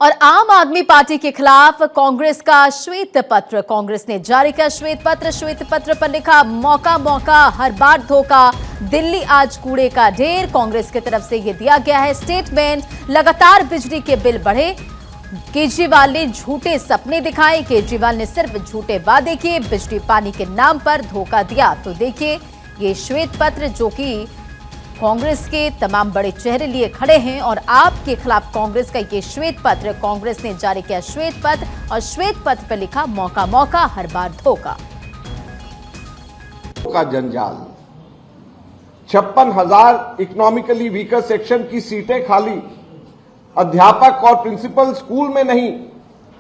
और आम आदमी पार्टी के खिलाफ कांग्रेस का श्वेत पत्र। कांग्रेस ने जारी किया श्वेत पत्र पर लिखा मौका मौका हर बार धोखा, दिल्ली आज कूड़े का ढेर। कांग्रेस की तरफ से यह दिया गया है स्टेटमेंट। लगातार बिजली के बिल बढ़े, केजरीवाल ने झूठे सपने दिखाए, केजरीवाल ने सिर्फ झूठे वादे किए, बिजली पानी के नाम पर धोखा दिया। तो देखिए ये श्वेत पत्र जो कि कांग्रेस के तमाम बड़े चेहरे लिए खड़े हैं और आपके खिलाफ कांग्रेस का ये श्वेत पत्र। कांग्रेस ने जारी किया श्वेत पत्र और श्वेत पत्र पर लिखा मौका मौका हर बार धोखा। का जंजाल, 56,000 इकोनॉमिकली वीकर सेक्शन की सीटें खाली, अध्यापक और प्रिंसिपल स्कूल में नहीं,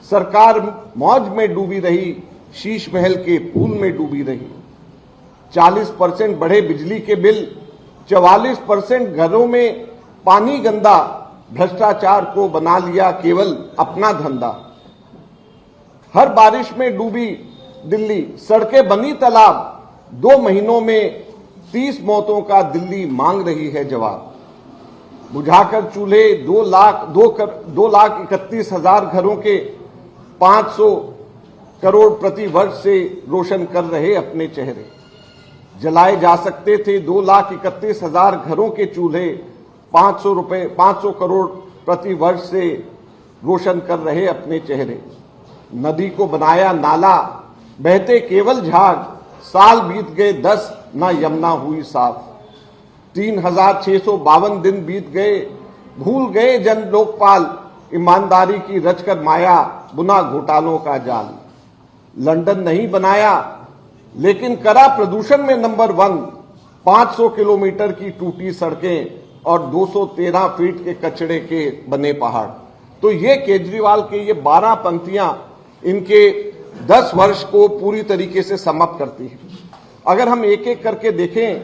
सरकार मौज में डूबी रही, शीश महल के पूल में डूबी रही। 40% बढ़े बिजली के बिल, 44% घरों में पानी गंदा, भ्रष्टाचार को बना लिया केवल अपना धंधा। हर बारिश में डूबी दिल्ली, सड़कें बनी तालाब, 2 महीनों में 30 मौतों का दिल्ली मांग रही है जवाब। बुझाकर चूल्हे 2,31,000 घरों के 500 करोड़ प्रति वर्ष से रोशन कर रहे अपने चेहरे। जलाए जा सकते थे 2,31,000 घरों के चूल्हे, 500 करोड़ प्रति वर्ष से रोशन कर रहे अपने चेहरे। नदी को बनाया नाला, बहते केवल झाग, साल बीत गए 10, ना यमुना हुई साफ। 3,652 दिन बीत गए, भूल गए जन लोकपाल, ईमानदारी की रचकर माया, बुना घोटालों का जाल। लंदन नहीं बनाया लेकिन करा प्रदूषण में नंबर 1, 500 किलोमीटर की टूटी सड़कें और 213 फीट के कचड़े के बने पहाड़। तो ये केजरीवाल के ये 12 पंक्तियां इनके 10 वर्ष को पूरी तरीके से समाप्त करती हैं। अगर हम एक एक करके देखें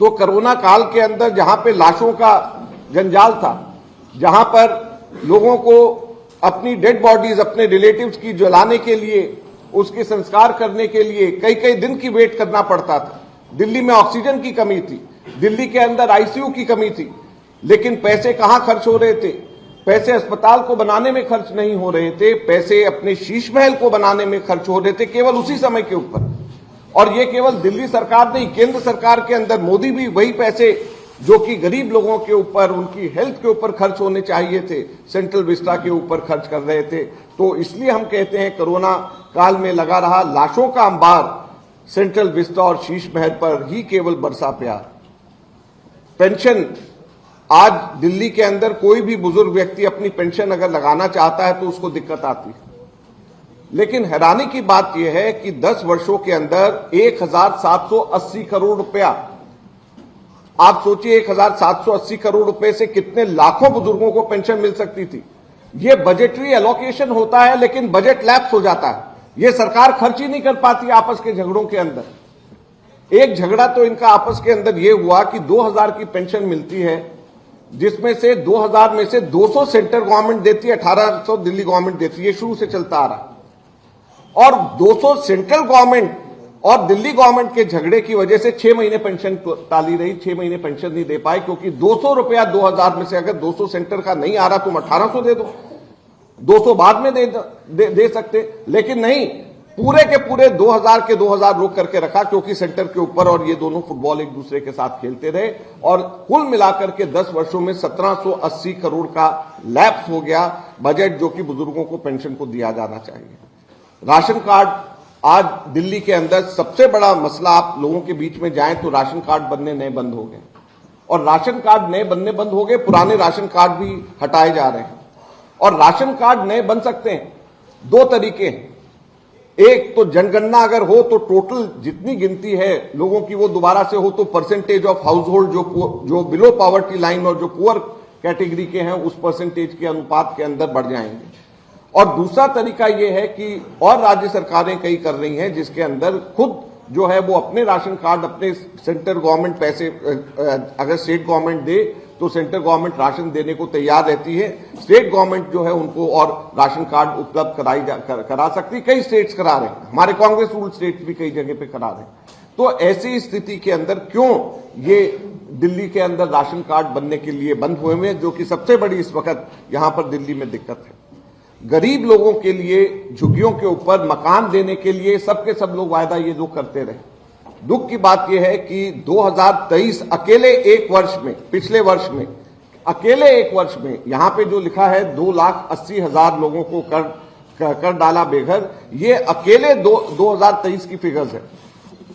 तो कोरोना काल के अंदर जहां पे लाशों का जंजाल था, जहां पर लोगों को अपनी डेड बॉडीज अपने रिलेटिव्स की जलाने के लिए, उसके संस्कार करने के लिए कई दिन की वेट करना पड़ता था। दिल्ली में ऑक्सीजन की कमी थी, दिल्ली के अंदर आईसीयू की कमी थी, लेकिन पैसे कहां खर्च हो रहे थे? पैसे अस्पताल को बनाने में खर्च नहीं हो रहे थे, पैसे अपने शीश महल को बनाने में खर्च हो रहे थे, केवल उसी समय के ऊपर। और ये केवल दिल्ली सरकार नहीं, केंद्र सरकार के अंदर मोदी भी वही पैसे जो कि गरीब लोगों के ऊपर, उनकी हेल्थ के ऊपर खर्च होने चाहिए थे, सेंट्रल विस्टा के ऊपर खर्च कर रहे थे। तो इसलिए हम कहते हैं कोरोना काल में लगा रहा लाशों का अंबार, सेंट्रल विस्टा और शीश महल पर ही केवल बरसा प्यार। पेंशन, आज दिल्ली के अंदर कोई भी बुजुर्ग व्यक्ति अपनी पेंशन अगर लगाना चाहता है तो उसको दिक्कत आती है। लेकिन हैरानी की बात यह है कि 10 वर्षों के अंदर 1,780 करोड़ रुपया, आप सोचिए 1,780 करोड़ रुपए से कितने लाखों बुजुर्गों को पेंशन मिल सकती थी। यह बजटरी एलोकेशन होता है लेकिन बजट लैप्स हो जाता है। यह सरकार खर्च ही नहीं कर पाती आपस के झगड़ों के अंदर। एक झगड़ा तो इनका आपस के अंदर यह हुआ कि 2,000 की पेंशन मिलती है, जिसमें से 2,000 में से 200 सेंट्रल गवर्नमेंट देती है, 1,800 दिल्ली गवर्नमेंट देती है, शुरू से चलता आ रहा। और 200 सेंट्रल गवर्नमेंट और दिल्ली गवर्नमेंट के झगड़े की वजह से 6 महीने पेंशन टाली रही, 6 महीने पेंशन नहीं दे पाए, क्योंकि 200 रुपया 2,000 में से अगर 200 सेंटर का नहीं आ रहा तुम 1,800 दे दो, 200 बाद में दे सकते, लेकिन नहीं, पूरे के पूरे 2,000 के 2,000 रोक करके रखा, क्योंकि सेंटर के ऊपर और ये दोनों फुटबॉल एक दूसरे के साथ खेलते रहे। और कुल मिलाकर के 10 वर्षों में 1,780 करोड़ का लैप्स हो गया बजट, जो कि बुजुर्गों को पेंशन को दिया जाना चाहिए। राशन कार्ड, आज दिल्ली के अंदर सबसे बड़ा मसला, आप लोगों के बीच में जाएं तो राशन कार्ड बनने नए बंद हो गए, और राशन कार्ड नए बनने बंद हो गए, पुराने राशन कार्ड भी हटाए जा रहे हैं। और राशन कार्ड नए बन सकते हैं, 2 तरीके हैं। एक तो जनगणना अगर हो तो टोटल जितनी गिनती है लोगों की वो दोबारा से हो, तो परसेंटेज ऑफ हाउस होल्ड जो बिलो पॉवर्टी लाइन और जो पुअर कैटेगरी के हैं उस परसेंटेज के अनुपात के अंदर बढ़ जाएंगे। और दूसरा तरीका यह है कि और राज्य सरकारें कई कर रही हैं, जिसके अंदर खुद जो है वो अपने राशन कार्ड, अपने सेंट्रल गवर्नमेंट पैसे, अगर स्टेट गवर्नमेंट दे तो सेंट्रल गवर्नमेंट राशन देने को तैयार रहती है, स्टेट गवर्नमेंट जो है उनको और राशन कार्ड उपलब्ध करा सकती। कई स्टेट्स करा रहे हैं, हमारे कांग्रेस रूल स्टेट्स भी कई जगह पे करा रहे हैं। तो ऐसी स्थिति के अंदर क्यों ये दिल्ली के अंदर राशन कार्ड बनने के लिए बंद हुए हैं, जो कि सबसे बड़ी इस वक्त यहां पर दिल्ली में दिक्कत है। गरीब लोगों के लिए झुग्गियों के ऊपर मकान देने के लिए सबके सब लोग वायदा ये लोग करते रहे। दुख की बात यह है कि 2023 अकेले एक वर्ष में, पिछले वर्ष में अकेले एक वर्ष में यहां पे जो लिखा है 2,80,000 लोगों को कर डाला बेघर, ये अकेले 2023 की फिगर्स है।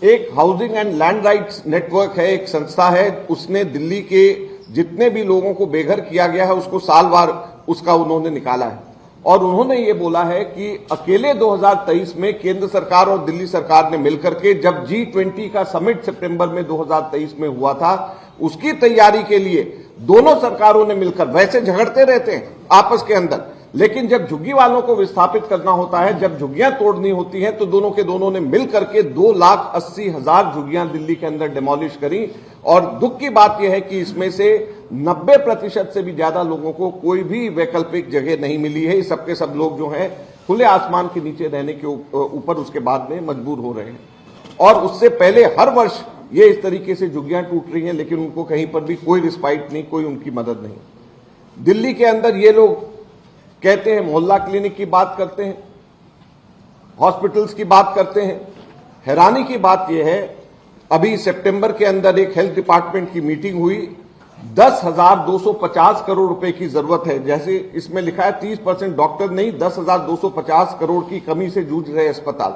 एक housing and land rights network है, एक संस्था है, उसने दिल्ली के जितने भी लोगों को बेघर किया गया है उसको सालवार उसका उन्होंने निकाला है, और उन्होंने ये बोला है कि अकेले 2023 में केंद्र सरकार और दिल्ली सरकार ने मिलकर के, जब G20 का समिट सितंबर में 2023 में हुआ था, उसकी तैयारी के लिए दोनों सरकारों ने मिलकर, वैसे झगड़ते रहते हैं आपस के अंदर, लेकिन जब झुग्गी वालों को विस्थापित करना होता है, जब झुग्गियां तोड़नी होती हैं, तो दोनों के दोनों ने मिलकर के 2,80,000 झुग्गियां दिल्ली के अंदर डिमोलिश करी। और दुख की बात यह है कि इसमें से 90% से भी ज्यादा लोगों को कोई भी वैकल्पिक जगह नहीं मिली है। सबके सब लोग जो हैं खुले आसमान के नीचे रहने के ऊपर उसके बाद में मजबूर हो रहे हैं। और उससे पहले हर वर्ष ये इस तरीके से झुग्गियां टूट रही हैं, लेकिन उनको कहीं पर भी कोई रिस्पाइट नहीं, कोई उनकी मदद नहीं। दिल्ली के अंदर ये लोग कहते हैं, मोहल्ला क्लिनिक की बात करते हैं, हॉस्पिटल्स की बात करते हैं। हैरानी की बात यह है, अभी सितंबर के अंदर एक हेल्थ डिपार्टमेंट की मीटिंग हुई, 10,250 करोड़ रुपए की जरूरत है। जैसे इसमें लिखा है 30% डॉक्टर नहीं, 10,250 करोड़ की कमी से जूझ रहे अस्पताल,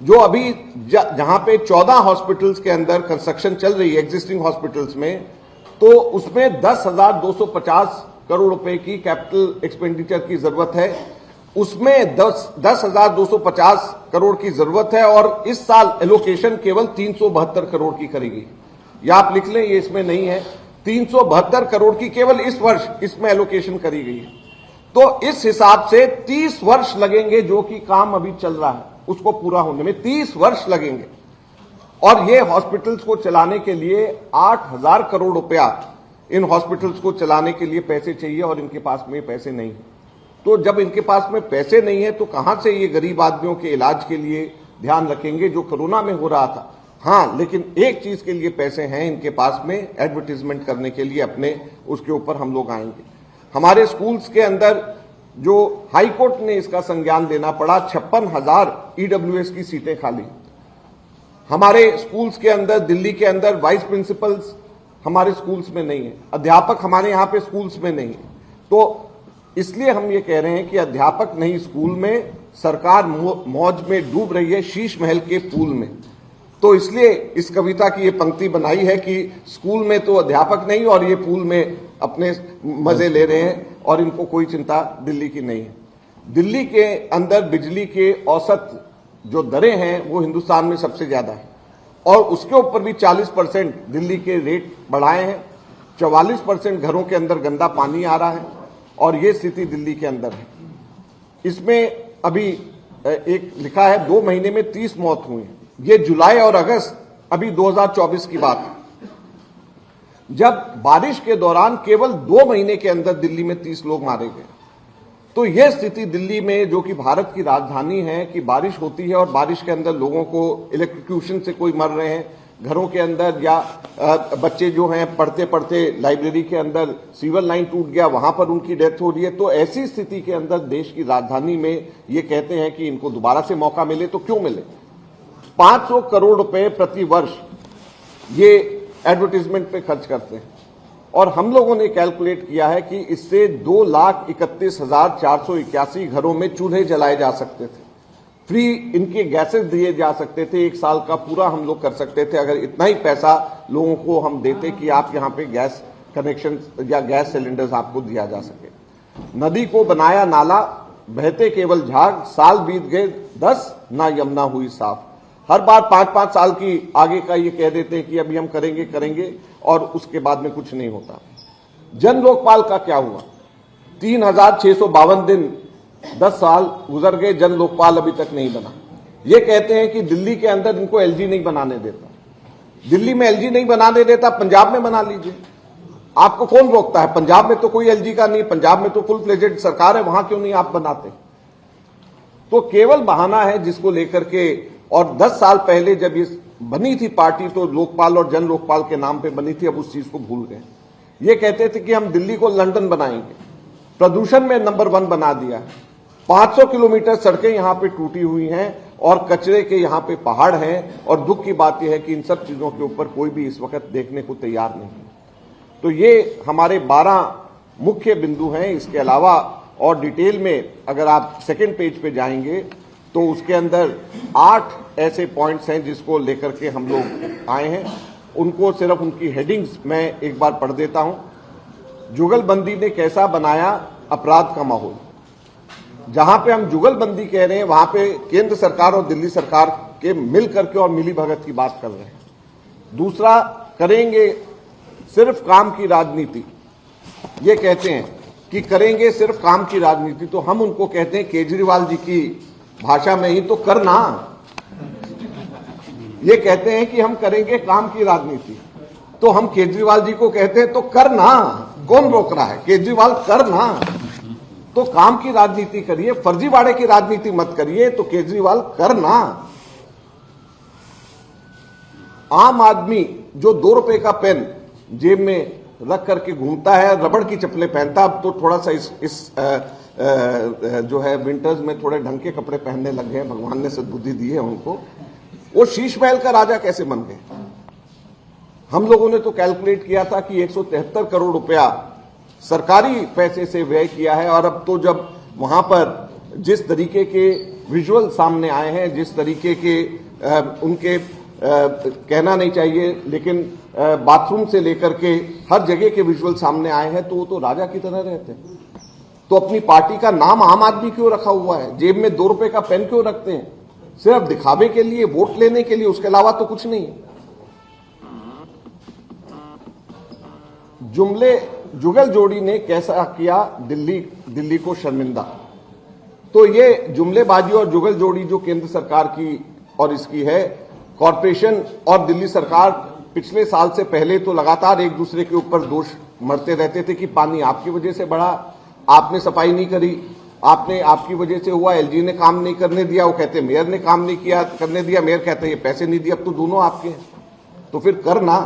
जो अभी जहां पे 14 हॉस्पिटल्स के अंदर कंस्ट्रक्शन चल रही है एग्जिस्टिंग हॉस्पिटल्स में, तो उसमें 10,250 करोड़ रुपए की कैपिटल एक्सपेंडिचर की जरूरत है। उसमें 10,250 करोड़ की जरूरत है, और इस साल एलोकेशन केवल 372 करोड़ की करी गई। या आप लिख लें, ये इसमें नहीं है, 372 करोड़ की केवल इस वर्ष इसमें एलोकेशन करी गई है। तो इस हिसाब से 30 वर्ष लगेंगे, जो कि काम अभी चल रहा है उसको पूरा होने में 30 वर्ष लगेंगे। और ये हॉस्पिटल्स को चलाने के लिए 8,000 करोड़ रुपया इन हॉस्पिटल्स को चलाने के लिए पैसे चाहिए, और इनके पास में पैसे नहीं है। तो जब इनके पास में पैसे नहीं है, तो कहां से ये गरीब आदमियों के इलाज के लिए ध्यान रखेंगे, जो कोरोना में हो रहा था। हां, लेकिन एक चीज के लिए पैसे हैं इनके पास में, एडवर्टीजमेंट करने के लिए अपने, उसके ऊपर हम लोग आएंगे। हमारे स्कूल्स के अंदर जो हाई कोर्ट ने इसका संज्ञान लेना पड़ा, 56,000 EWS की सीटें खाली। हमारे स्कूल्स के अंदर, दिल्ली के अंदर वाइस प्रिंसिपल्स हमारे स्कूल्स में नहीं है, अध्यापक हमारे यहां पे स्कूल्स में नहीं है। तो इसलिए हम ये कह रहे हैं कि अध्यापक नहीं स्कूल में, सरकार मौज में डूब रही है शीश महल के पूल में। तो इसलिए इस कविता की ये पंक्ति बनाई है कि स्कूल में तो अध्यापक नहीं, और ये पूल में अपने मजे ले रहे हैं, और इनको कोई चिंता दिल्ली की नहीं है। दिल्ली के अंदर बिजली के औसत जो दरें हैं वो हिंदुस्तान में सबसे ज्यादा है, और उसके ऊपर भी 40% दिल्ली के रेट बढ़ाए हैं। 44% घरों के अंदर गंदा पानी आ रहा है, और ये स्थिति दिल्ली के अंदर है। इसमें अभी एक लिखा है 2 महीने में 30 मौत हुई हैं। ये जुलाई और अगस्त अभी 2024 की बात है, जब बारिश के दौरान केवल 2 महीने के अंदर दिल्ली में 30 लोग मारे गए। तो यह स्थिति दिल्ली में, जो कि भारत की राजधानी है, कि बारिश होती है और बारिश के अंदर लोगों को इलेक्ट्रोक्यूशन से कोई मर रहे हैं घरों के अंदर, या बच्चे जो हैं पढ़ते पढ़ते लाइब्रेरी के अंदर सीवर लाइन टूट गया, वहां पर उनकी डेथ हो रही है। तो ऐसी स्थिति के अंदर देश की राजधानी में ये कहते हैं कि इनको दोबारा से मौका मिले, तो क्यों मिले। 500 करोड़ रुपए प्रति वर्ष ये एडवर्टीजमेंट पे खर्च करते हैं, और हम लोगों ने कैलकुलेट किया है कि इससे 2,31,481 घरों में चूल्हे जलाए जा सकते थे, फ्री इनके गैसेस दिए जा सकते थे, 1 साल का पूरा हम लोग कर सकते थे, अगर इतना ही पैसा लोगों को हम देते कि आप यहां पे गैस कनेक्शन या गैस सिलेंडर्स आपको दिया जा सके। नदी को बनाया नाला, बहते केवल झाग, साल बीत गए 10, ना यमुना हुई साफ। हर बार 5-5 साल की आगे का ये कह देते हैं कि अभी हम करेंगे, और उसके बाद में कुछ नहीं होता। जन लोकपाल का क्या हुआ? 3,652 दिन, 10 साल गुजर गए, जन लोकपाल अभी तक नहीं बना। ये कहते हैं कि दिल्ली के अंदर इनको LG नहीं बनाने देता। दिल्ली में LG नहीं बनाने देता, पंजाब में बना लीजिए, आपको कौन रोकता है? पंजाब में तो कोई LG का नहीं, पंजाब में तो फुल फ्लेजेड सरकार है, वहां क्यों नहीं आप बनाते? तो केवल बहाना है जिसको लेकर के। और 10 साल पहले जब इस बनी थी पार्टी तो लोकपाल और जन लोकपाल के नाम पे बनी थी, अब उस चीज को भूल गए। ये कहते थे कि हम दिल्ली को लंदन बनाएंगे, प्रदूषण में नंबर 1 बना दिया। 500 किलोमीटर सड़कें यहां पे टूटी हुई हैं और कचरे के यहां पे पहाड़ हैं, और दुख की बात यह है कि इन सब चीजों के ऊपर कोई भी इस वक्त देखने को तैयार नहीं है। तो ये हमारे 12 मुख्य बिंदु हैं। इसके अलावा और डिटेल में अगर आप सेकेंड पेज पे जाएंगे तो उसके अंदर 8 ऐसे पॉइंट्स हैं जिसको लेकर के हम लोग आए हैं। उनको सिर्फ उनकी हेडिंग्स मैं एक बार पढ़ देता हूं। जुगलबंदी ने कैसा बनाया अपराध का माहौल। जहां पे हम जुगलबंदी कह रहे हैं वहां पे केंद्र सरकार और दिल्ली सरकार के मिल करके और मिली भगत की बात कर रहे हैं। दूसरा, करेंगे सिर्फ काम की राजनीति। ये कहते हैं कि करेंगे सिर्फ काम की राजनीति, तो हम उनको कहते हैं केजरीवाल जी की भाषा में ही तो करना। ये कहते हैं कि हम करेंगे काम की राजनीति, तो हम केजरीवाल जी को कहते हैं तो करना। कौन रोक रहा है? केजरीवाल करना, तो काम की राजनीति करिए, फर्जीवाड़े की राजनीति मत करिए। तो केजरीवाल करना। आम आदमी जो 2 रुपए का पेन जेब में रख करके घूमता है, रबड़ की चप्पलें पहनता, अब तो थोड़ा सा इस जो है विंटर्स में थोड़े ढंग के कपड़े पहनने लग गए, भगवान ने सद्बुद्धि दी है उनको। वो शीश महल का राजा कैसे बन गए? हम लोगों ने तो कैलकुलेट किया था कि 173 करोड़ रुपया सरकारी पैसे से व्यय किया है, और अब तो जब वहां पर जिस तरीके के विजुअल सामने आए हैं, जिस तरीके के उनके कहना नहीं चाहिए लेकिन बाथरूम से लेकर के हर जगह के विजुअल सामने आए हैं, तो वो तो राजा की तरह रहते हैं। तो अपनी पार्टी का नाम आम आदमी क्यों रखा हुआ है? जेब में 2 रुपए का पेन क्यों रखते हैं? सिर्फ दिखावे के लिए, वोट लेने के लिए, उसके अलावा तो कुछ नहीं। जुगल जोड़ी ने कैसा किया दिल्ली को शर्मिंदा। तो ये जुमलेबाजी और जुगल जोड़ी जो केंद्र सरकार की और इसकी है, कॉरपोरेशन और दिल्ली सरकार पिछले साल से पहले तो लगातार एक दूसरे के ऊपर दोष मरते रहते थे कि पानी आपकी वजह से बढ़ा, आपने सफाई नहीं करी, आपकी वजह से हुआ, एलजी ने काम नहीं करने दिया, वो कहते मेयर ने काम नहीं किया करने दिया, मेयर कहते ये पैसे नहीं दिए। अब तो दोनों आपके हैं, तो फिर करना।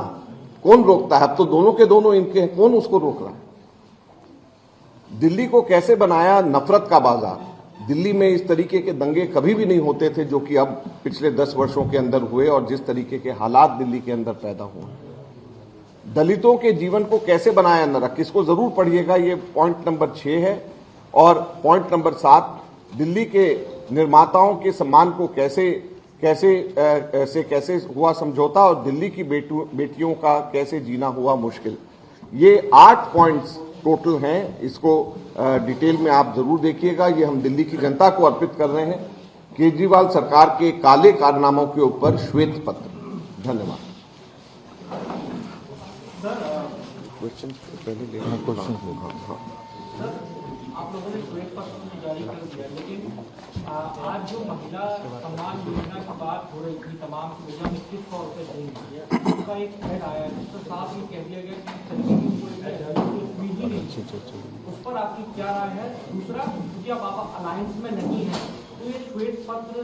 कौन रोकता है? अब तो दोनों के दोनों इनके हैं, कौन उसको रोक रहा है? दिल्ली को कैसे बनाया नफरत का बाजार। दिल्ली में इस तरीके के दंगे कभी भी नहीं होते थे जो कि अब पिछले 10 वर्षों के अंदर हुए, और जिस तरीके के हालात दिल्ली के अंदर पैदा हुए। दलितों के जीवन को कैसे बनाया नरक, इसको जरूर पढ़िएगा, ये पॉइंट नंबर 6 है। और पॉइंट नंबर 7, दिल्ली के निर्माताओं के सम्मान को कैसे हुआ समझौता, और दिल्ली की बेटियों का कैसे जीना हुआ मुश्किल। ये 8 पॉइंट्स टोटल हैं। इसको डिटेल में आप जरूर देखिएगा। ये हम दिल्ली की जनता को अर्पित कर रहे हैं, केजरीवाल सरकार के काले कारनामों के ऊपर श्वेत पत्र। धन्यवाद। क्वेश्चन पहले लेना। आप लोगों ने श्वेत पत्र जारी कर दिया, लेकिन आज जो महिला सम्मान योजना की बात हो रही थी, तमाम योजना में किस तौर पर देंगे, उसका एक हेड आया जिसमें साफ ये कह दिया गया कि उस पर आपकी क्या राय है? दूसरा, क्योंकि अब आप अलायंस में नहीं है, तो ये श्वेत पत्र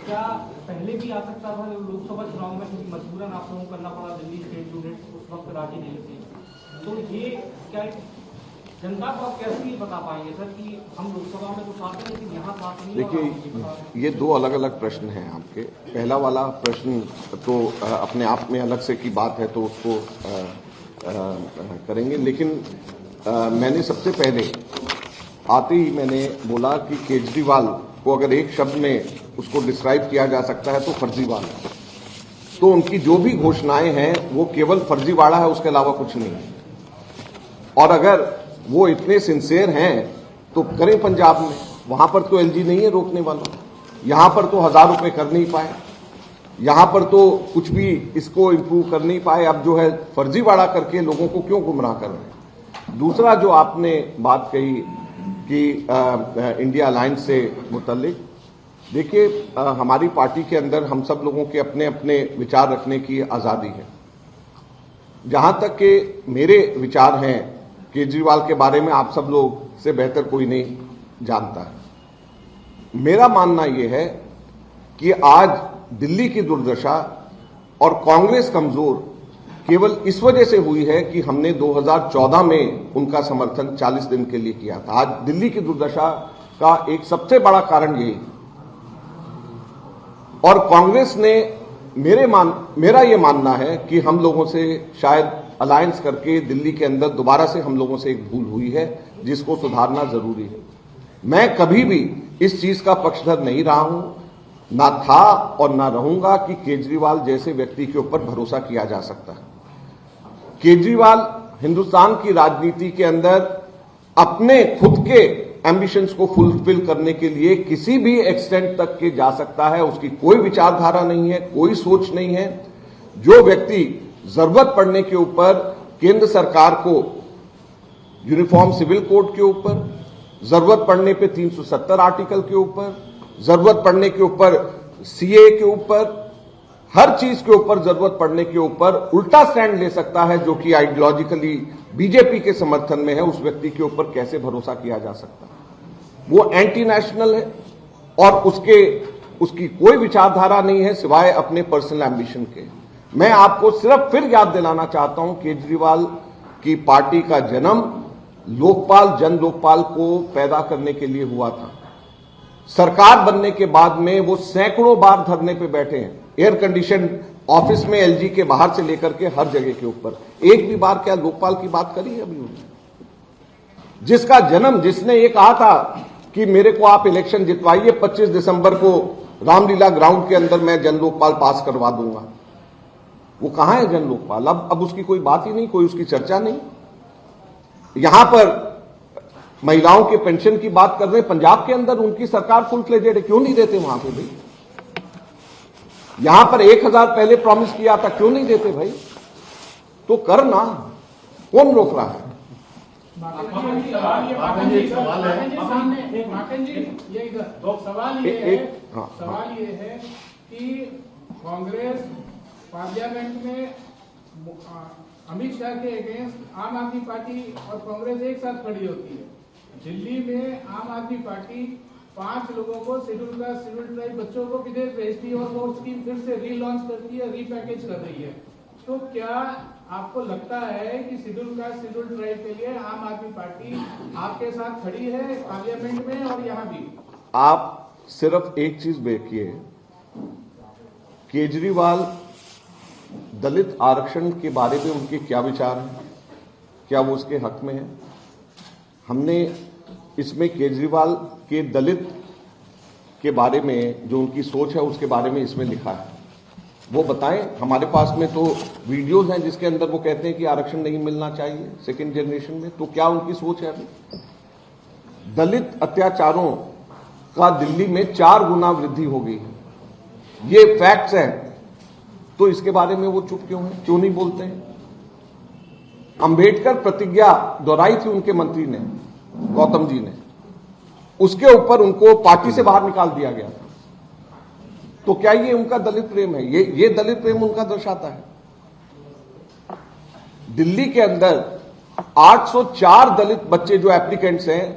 क्या पहले भी आ सकता था लोकसभा चुनाव में, क्योंकि मजबूरन आप लोगों को करना पड़ा, दिल्ली स्टेट यूनिट उस वक्त राजी नहीं थी, तो ये क्या जनता को आप कैसे नहीं बता पाएंगे सर कि हम लोकसभा में तो साथ हैं लेकिन यहाँ साथ नहीं? देखिए, ये 2 अलग अलग प्रश्न हैं आपके। पहला वाला प्रश्न तो अपने आप में अलग से की बात है, तो उसको करेंगे, लेकिन मैंने सबसे पहले आते ही मैंने बोला कि केजरीवाल को अगर एक शब्द में उसको डिस्क्राइब किया जा सकता है तो फर्जीवाड़ा। तो उनकी जो भी घोषणाएं हैं वो केवल फर्जीवाड़ा है, उसके अलावा कुछ नहीं है। और अगर वो इतने सिंसियर हैं तो करें पंजाब में, वहां पर तो एलजी नहीं है रोकने वाला, यहां पर तो 1000 रुपए कर नहीं पाए, यहां पर तो कुछ भी इसको इंप्रूव कर नहीं पाए। अब जो है फर्जीवाड़ा करके लोगों को क्यों गुमराह कर रहे हैं? दूसरा जो आपने बात कही कि इंडिया अलायंस से मुतल्लिक, देखिए हमारी पार्टी के अंदर हम सब लोगों के अपने अपने विचार रखने की आजादी है। जहां तक के मेरे विचार हैं केजरीवाल के बारे में, आप सब लोग से बेहतर कोई नहीं जानता है। मेरा मानना यह है कि आज दिल्ली की दुर्दशा और कांग्रेस कमजोर केवल इस वजह से हुई है कि हमने 2014 में उनका समर्थन 40 दिन के लिए किया था। आज दिल्ली की दुर्दशा का एक सबसे बड़ा कारण यही, और कांग्रेस ने मेरा यह मानना है कि हम लोगों से शायद अलायंस करके दिल्ली के अंदर दोबारा से हम लोगों से एक भूल हुई है जिसको सुधारना जरूरी है। मैं कभी भी इस चीज का पक्षधर नहीं रहा हूं, ना था और ना रहूंगा कि केजरीवाल जैसे व्यक्ति के ऊपर भरोसा किया जा सकता है। केजरीवाल हिंदुस्तान की राजनीति के अंदर अपने खुद के एम्बिशंस को फुलफिल करने के लिए किसी भी एक्सटेंट तक के जा सकता है। उसकी कोई विचारधारा नहीं है, कोई सोच नहीं है। जो व्यक्ति जरूरत पड़ने के ऊपर केंद्र सरकार को यूनिफॉर्म सिविल कोड के ऊपर, जरूरत पड़ने पे 370 आर्टिकल के ऊपर, जरूरत पड़ने के ऊपर सीए के ऊपर, हर चीज के ऊपर जरूरत पड़ने के ऊपर उल्टा स्टैंड ले सकता है, जो कि आइडियोलॉजिकली बीजेपी के समर्थन में है, उस व्यक्ति के ऊपर कैसे भरोसा किया जा सकता है? वो एंटी नेशनल है और उसकी कोई विचारधारा नहीं है सिवाय अपने पर्सनल एम्बिशन के। मैं आपको सिर्फ फिर याद दिलाना चाहता हूं, केजरीवाल की पार्टी का जन्म लोकपाल जन लोकपाल को पैदा करने के लिए हुआ था। सरकार बनने के बाद में वो सैकड़ों बार धरने पे बैठे हैं, एयर कंडीशन ऑफिस में एलजी के बाहर से लेकर के हर जगह के ऊपर। एक भी बार क्या लोकपाल की बात करी है अभी उन्होंने? जिसका जन्म, जिसने ये कहा था कि मेरे को आप इलेक्शन जितवाइए, 25 दिसंबर को रामलीला ग्राउंड के अंदर मैं जन लोकपाल पास करवा दूंगा, वो कहां है जन लोकपाल? अब उसकी कोई बात ही नहीं, कोई उसकी चर्चा नहीं। यहां पर महिलाओं के पेंशन की बात कर रहे हैं, पंजाब के अंदर उनकी सरकार फुल फ्लेजेड है, क्यों नहीं देते वहां पे भाई? यहां पर 1000 पहले प्रॉमिस किया था, क्यों नहीं देते भाई? तो करना, कौन रोक रहा है? सवाल ये है कि कांग्रेस पार्लियामेंट में अमित शाह के अगेंस्ट आम आदमी पार्टी और कांग्रेस एक साथ खड़ी होती है। दिल्ली में आम आदमी पार्टी 5 लोगों को शेड्यूल कास्ट शेड्यूल ट्राइब बच्चों को विदेश भेजती है और वो स्कीम फिर से रीलॉन्च करती है, रीपैकेज कर रही है। तो क्या आपको लगता है कि शेड्यूल कास्ट शेड्यूल ट्राइब के लिए आम आदमी पार्टी आपके साथ खड़ी है पार्लियामेंट में और यहाँ भी? आप सिर्फ एक चीज देखिए, केजरीवाल दलित आरक्षण के बारे में उनके क्या विचार हैं, क्या वो उसके हक में है? हमने इसमें केजरीवाल के दलित के बारे में जो उनकी सोच है उसके बारे में इसमें लिखा है, वो बताएं। हमारे पास में तो वीडियोस हैं जिसके अंदर वो कहते हैं कि आरक्षण नहीं मिलना चाहिए सेकेंड जनरेशन में। तो क्या उनकी सोच है? अभी दलित अत्याचारों का दिल्ली में 4 गुना वृद्धि हो गई है, ये फैक्ट्स हैं। तो इसके बारे में वो चुप क्यों है, क्यों नहीं बोलते हैं? अंबेडकर प्रतिज्ञा दोहराई थी उनके मंत्री ने, गौतम जी ने, उसके ऊपर उनको पार्टी से बाहर निकाल दिया गया था। तो क्या ये उनका दलित प्रेम है? ये दलित प्रेम उनका दर्शाता है। दिल्ली के अंदर 804 दलित बच्चे जो एप्लीकेंट्स हैं,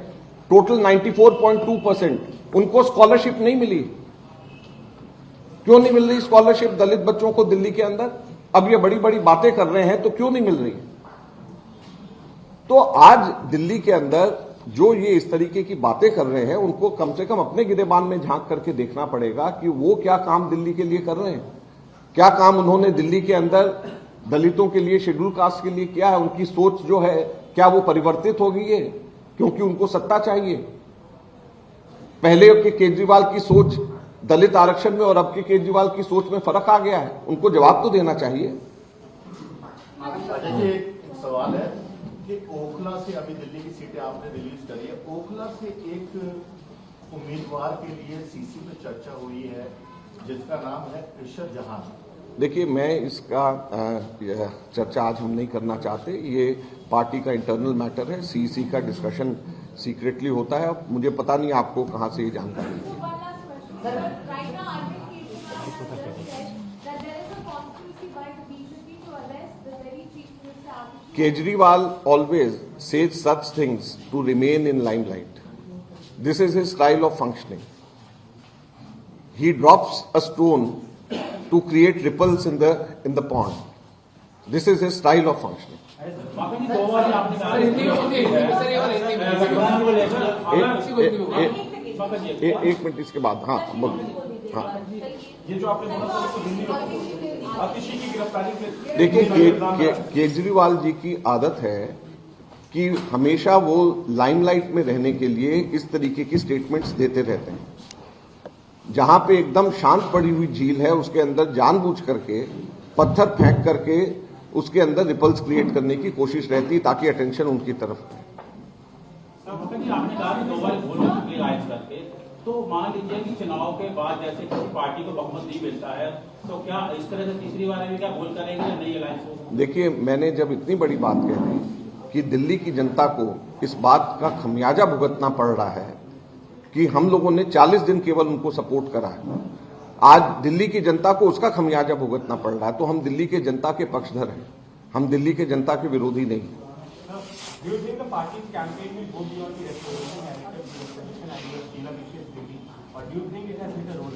टोटल 94.2%, उनको स्कॉलरशिप नहीं मिली। क्यों नहीं मिल रही स्कॉलरशिप दलित बच्चों को दिल्ली के अंदर? अब ये बड़ी बड़ी बातें कर रहे हैं तो क्यों नहीं मिल रही? तो आज दिल्ली के अंदर जो ये इस तरीके की बातें कर रहे हैं, उनको कम से कम अपने गिरेबान में झांक करके देखना पड़ेगा कि वो क्या काम दिल्ली के लिए कर रहे हैं, क्या काम उन्होंने दिल्ली के अंदर दलितों के लिए, शेड्यूल कास्ट के लिए किया है। उनकी सोच जो है क्या वो परिवर्तित हो गई है क्योंकि उनको सत्ता चाहिए? पहले के केजरीवाल की सोच दलित आरक्षण में और अब के केजरीवाल की सोच में फर्क आ गया है, उनको जवाब तो देना चाहिए। एक सवाल है कि ओखला से, अभी दिल्ली की सीटें आपने रिलीज करी है, ओखला से एक उम्मीदवार के लिए सीसी में चर्चा हुई है जिसका नाम है इरशद जहां। देखिए, मैं इसका चर्चा आज हम नहीं करना चाहते, ये पार्टी का इंटरनल मैटर है। सीसी का डिस्कशन सीक्रेटली होता है। अब मुझे पता नहीं आपको कहां से ये जानकारी। Kejriwal always says such things to remain in limelight. This is his style of functioning. He drops a stone to create ripples in the pond. This is his style of functioning. एक minute इसके बाद, हाँ बोलिए। हाँ ये जो आपने बोला था उसको दिल्ली में आतिशी की गिरफ्तारी में देखिए, केजरीवाल जी की आदत है कि हमेशा वो लाइमलाइट में रहने के लिए इस तरीके की स्टेटमेंट्स देते रहते हैं। जहां पे एकदम शांत पड़ी हुई झील है उसके अंदर जानबूझ करके पत्थर फेंक करके उसके अंदर रिपल्स क्रिएट करने की कोशिश रहती ताकि अटेंशन उनकी तरफ है। आपने कहा कि 2 बार वोट हो चुकी है राइज करके, तो मान लीजिए कि चुनाव के बाद जैसे किसी पार्टी को बहुमत नहीं मिलता है, तो क्या इस तरह से तीसरी बार भी क्या गोल करेंगे या नई अलायंस होगा? देखिए, मैंने जब इतनी बड़ी बात कह दी कि दिल्ली की जनता को इस बात का खमियाजा भुगतना पड़ रहा है कि हम लोगों ने 40 दिन केवल उनको सपोर्ट करा है, आज दिल्ली की जनता को उसका खमियाजा भुगतना पड़ रहा है, तो हम दिल्ली के जनता के पक्षधर हैं, हम दिल्ली के जनता के विरोधी नहीं हैं। Do you think the party's campaign will go beyond the restoration narrative, the restoration and the Sheila Dikshit duty, or do you think it has hit a roadblock?